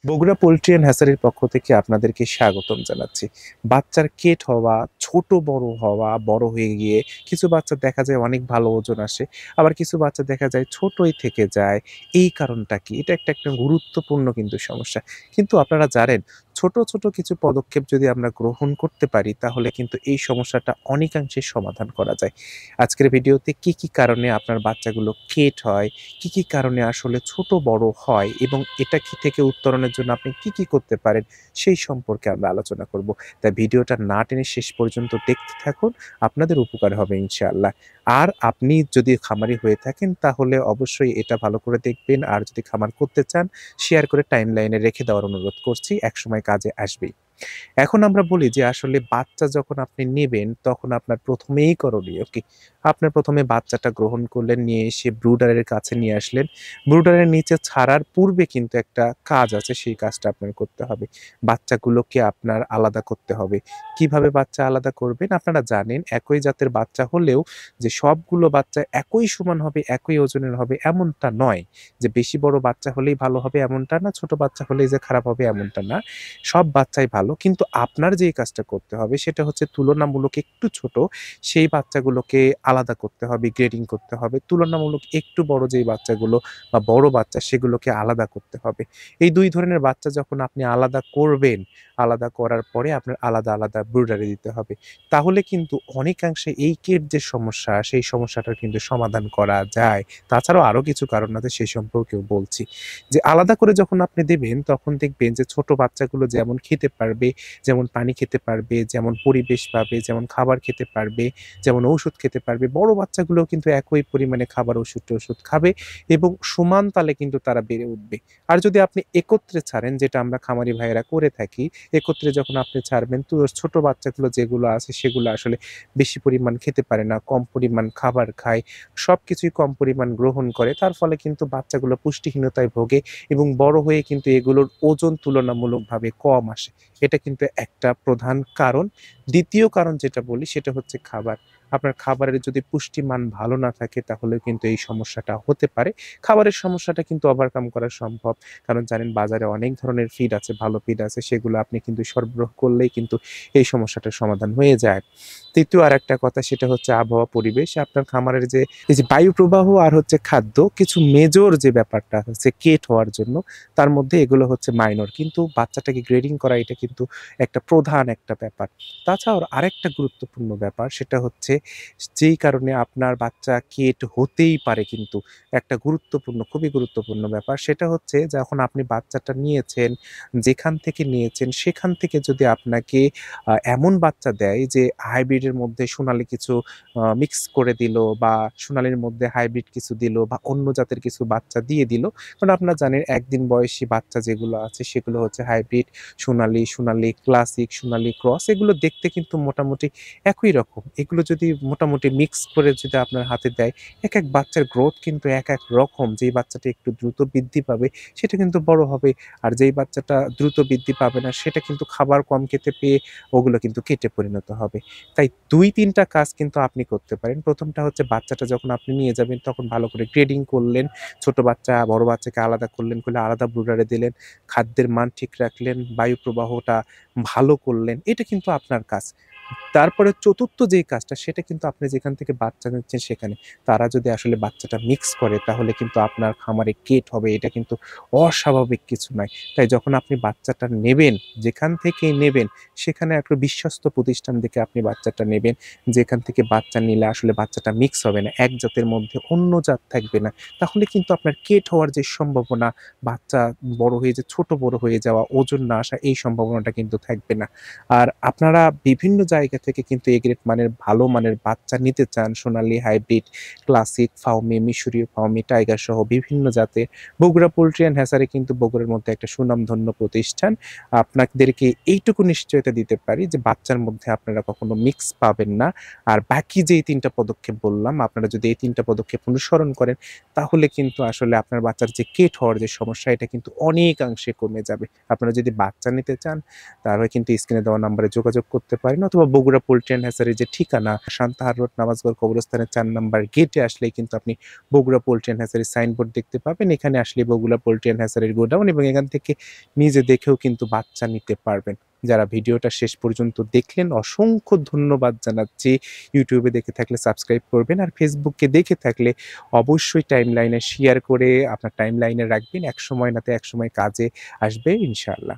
Bogura poultry and হ্যাচারির পক্ষ থেকে আপনাদেরকে স্বাগতম জানাচ্ছি। বাচ্চার কেট হওয়া, ছোট বড় হওয়া, বড় হয়ে গিয়ে কিছু বাচ্চা দেখা যায় অনেক ভালো ওজন আসে। আবার কিছু বাচ্চা দেখা যায় ছোটই থেকে যায়। এই কারণটা কি? এটা একটা গুরুত্বপূর্ণ কিন্তু সমস্যা। কিন্তু আপনারা জানেন ছোট, ছোট কিছু পদক্ষেপ যদি আমরা গ্রহণ করতে পারি তাহলে কিন্তু এই সমস্যাটা অনেকাংশে সমাধান করা যায়। আজকের ভিডিওতে কি, কি কারণে আপনার বাচ্চাগুলো কেট হয়, কি, কি কারণে আসলে ছোট বড় হয় এবং এটা থেকে উত্তরণের জন্য আপনি কি, কি করতে পারেন সেই সম্পর্কে আমরা আলোচনা করব। তাই ভিডিওটা না টেনে শেষ পর্যন্ত দেখতে থাকুন। আপনাদের উপকার হবে ইনশাআল্লাহ। আর আপনি যদি খামারি হয়ে থাকেন তাহলে অবশ্যই এটা ভালো করে দেখবেন। আর যদি খামার করতে চান শেয়ার করে টাইমলাইনে রেখে দেওয়ার অনুরোধ করছি। একসময় কাজে আসবেই। এখন আমরা বলি যে আসলে বাচ্চা যখন আপনি নেবেন তখন আপনার প্রথমেই করণীয় কি? আপনার প্রথমে বাচ্চাটা গ্রহণ করলেন, নিয়ে এসে ব্রুডারের কাছে নিয়ে আসলেন। ব্রুডারের নিচে ছাড়ার পূর্বে কিন্তু একটা কাজ আছে, সেই কাজটা আপনার করতে হবে। বাচ্চাগুলোকে আপনার আলাদা করতে হবে। কিভাবে বাচ্চা আলাদা করবেন? আপনারা জানেন একই জাতের বাচ্চা হলেও যে সবগুলো বাচ্চা একই সমান হবে, একই ওজনের হবে এমনটা নয়। যে বেশি বড় বাচ্চা হলেই ভালো হবে এমনটা না, ছোট বাচ্চা হলেই যে খারাপ হবে এমনটা না। সব বাচ্চাই ভালো। কিন্তু আপনার যেই কাজটা করতে হবে সেটা হচ্ছে তুলনামূলক একটু ছোট সেই বাচ্চাগুলোকে আলাদা করতে হবে, গ্রেডিং করতে হবে। তুলনামূলক একটু বড় যেই বাচ্চাগুলো বা বড় বাচ্চা সেগুলোকে আলাদা করতে হবে। এই ২ ধরনের বাচ্চা যখন আপনি আলাদা করবেন, আলাদা করার পরে আপনার আলাদা, আলাদা ব্রুডারে দিতে হবে। তাহলে কিন্তু অনেকাংশে এই কেট যে সমস্যা সেই সমস্যাটার কিন্তু সমাধান করা যায়। তাছাড়াও আরো কিছু কারণ আছে সে সম্পর্কেও বলছি। যে আলাদা করে যখন আপনি দিবেন তখন দেখবেন যে ছোট বাচ্চাগুলো যেমন খেতে পারবে, যেমন পানি খেতে পারবে, যেমন পরিবেশ পাবে, যেমন খাবার খেতে পারবে, যেমন ঔষুধ খেতে পারবে, বড় বাচ্চাগুলোও কিন্তু একই পরিমাণে খাবার, ওষুধ-টষুধ খাবে এবং সমান তালে কিন্তু তারা বেড়ে উঠবে। আর যদি আপনি একত্রে ছাড়েন, যেটা আমরা খামারি ভাইয়েরা করে থাকি, একত্রে যখন আপনি ছাড়বেন তো ছোট বাচ্চাগুলো যেগুলো আছে সেগুলো আসলে বেশি পরিমাণ খেতে পারে না, কম পরিমাণ খাবার খায়, সবকিছুই কম পরিমাণ গ্রহণ করে। তার ফলে কিন্তু বাচ্চাগুলো পুষ্টিহীনতায় ভোগে এবং বড় হয়ে কিন্তু এগুলোর ওজন তুলনামূলকভাবে কম আসে। এটা কিন্তু একটা প্রধান কারণ। ২য় কারণ যেটা বলি সেটা হচ্ছে খাবার। আপনার খাবারের যদি পুষ্টিমান ভালো না থাকে তাহলেও কিন্তু এই সমস্যাটা হতে পারে। খাবারের সমস্যাটা কিন্তু ওভারকাম করা সম্ভব। কারণ জানেন বাজারে অনেক ধরনের ফিড আছে, ভালো ফিড আছে, সেগুলো আপনি কিন্তু সরবরাহ করলেই কিন্তু এই সমস্যাটার সমাধান হয়ে যায়। ৩য় আরেকটা কথা সেটা হচ্ছে আবহাওয়া পরিবেশ। আপনার খামারের যে এই যে বায়ু প্রবাহ আর হচ্ছে খাদ্য, কিছু মেজর যে ব্যাপারটা হচ্ছে কেট হওয়ার জন্য তার মধ্যে এগুলো হচ্ছে মাইনর। কিন্তু বাচ্চাটাকে গ্রেডিং করা এটা কিন্তু একটা প্রধান একটা ব্যাপার। তাছাড়াও আরেকটা গুরুত্বপূর্ণ ব্যাপার সেটা হচ্ছে যেই কারণে আপনার বাচ্চা কেট হতেই পারে কিন্তু একটা গুরুত্বপূর্ণ, খুবই গুরুত্বপূর্ণ ব্যাপার সেটা হচ্ছে যখন আপনি বাচ্চাটা নিয়েছেন, যেখান থেকে নিয়েছেন সেখান থেকে যদি আপনাকে এমন বাচ্চা দেয় যে হাইব্রিডের মধ্যে সোনালী কিছু মিক্স করে দিল বা সোনালীর মধ্যে হাইব্রিড কিছু দিল বা অন্য জাতের কিছু বাচ্চা দিয়ে দিল। কারণ আপনারা জানেন ১ দিন বয়সী বাচ্চা যেগুলো আছে সেগুলো হচ্ছে হাইব্রিড, সোনালী, সোনালী ক্লাসিক, সোনালী ক্রস, এগুলো দেখতে কিন্তু মোটামুটি একই রকম। এগুলো যদি মোটামুটি মিক্স করে যদি আপনার হাতে দেয়, একেক বাচ্চার গ্রোথ কিন্তু একেক রকম। যেই বাচ্চাটা একটু দ্রুত বৃদ্ধি পাবে সেটা কিন্তু বড় হবে। আর যেই বাচ্চাটা দ্রুত বৃদ্ধি পাবে না সেটা কিন্তু খাবার কম খেতে পেয়ে ওগুলো কিন্তু কেটে পরিণত হবে। তাই ২-৩ টা কাজ কিন্তু আপনি করতে পারেন। ১ম টা হচ্ছে বাচ্চাটা যখন আপনি নিয়ে যাবেন তখন ভালো করে গ্রেডিং করলেন। ছোট বাচ্চা, বড় বাচ্চাকে আলাদা করলেন, করলে আলাদা ব্রুডারে দিলেন। খাদ্যের মান ঠিক রাখলেন, বায়ু প্রবাহটা ভালো করলেন। এটা কিন্তু আপনার কাজ। তারপরে ৪র্থ যেই কাজটা সেটা কিন্তু আপনি যেখান থেকে বাচ্চা নিচ্ছেন সেখানে। তারা যদি আসলে বাচ্চাটা মিক্স করে তাহলে কিন্তু আপনার খামারে কেট হবে। এটা কিন্তু অস্বাভাবিক কিছু নয়। তাই যখন আপনি বাচ্চাটা নেবেন, যেখান থেকেই নেবেন সেখানে একটা বিশ্বস্ত প্রতিষ্ঠান দেখে আপনি বাচ্চাটা নেবেন। যেখান থেকে বাচ্চা নিলে আসলে বাচ্চাটা মিক্স হবে না। এক জাতের মধ্যে অন্য জাত থাকবে না। তাহলে কিন্তু আপনার কেট হওয়ার যে সম্ভাবনা, বাচ্চা বড় হয়ে যে ছোট বড় হয়ে যাওয়া, ওজন না আসা এই সম্ভাবনাটা কিন্তু থাকবে না। আর আপনারা বিভিন্ন জায়গা থেকে কিন্তু এ গ্রেড মানের ভালো মানের বাচ্চা নিতে চান, সোনালী, হাইব্রিড, ক্লাসিক, ফাউমি, মিশরীয় ফাউমি, টাইগার সহ বিভিন্ন জাতের। বগুড়া পোল্ট্রি অ্যান্ড হ্যাচারি কিন্তু বগুড়ার মধ্যে একটা সুনামধন্য প্রতিষ্ঠান। আপনাদেরকে এইটুকু নিশ্চয়তা দিতে পারি যে বাচ্চার মধ্যে আপনারা কখনো মিক্স পাবেন না। আর বাকি যেই ৩ টা পদক্ষেপ বললাম, আপনারা যদি এই ৩ টা পদক্ষেপ অনুসরণ করেন তাহলে কিন্তু আসলে আপনার বাচ্চার যে কেট হওয়ার যে সমস্যা এটা কিন্তু অনেকাংশে কমে যাবে। আপনারা যদি বাচ্চা নিতে চান তাহলে কিন্তু স্ক্রিনে দেওয়া নাম্বারে যোগাযোগ করতে পারেন অথবা বগুড়া পোল্ট্রি অ্যান্ড হ্যাচারির যে ঠিকানা সান্তাহার রোড নামাজগড় কবরস্থানের ৪ নাম্বার গেটে আসলেই কিন্তু আপনি বগুড়া পোল্ট্রি অ্যান্ড হ্যাচারির সাইনবোর্ড দেখতে পাবেন। এখানে আসলে বগুড়া পোল্ট্রি অ্যান্ড হ্যাচারির গোডাউন এবং এখান থেকে নিজে দেখেও কিন্তু বাচ্চা নিতে পারবেন। যারা ভিডিওটা শেষ পর্যন্ত দেখলেন অসংখ্য ধন্যবাদ জানাচ্ছি। YouTube এ দেখে থাকলে সাবস্ক্রাইব করবেন আর Facebook এ দেখে থাকলে অবশ্যই টাইমলাইনে শেয়ার করে আপনার টাইমলাইনে রাখবেন। একসময় নাতে একসময় কাজে আসবে ইনশাআল্লাহ।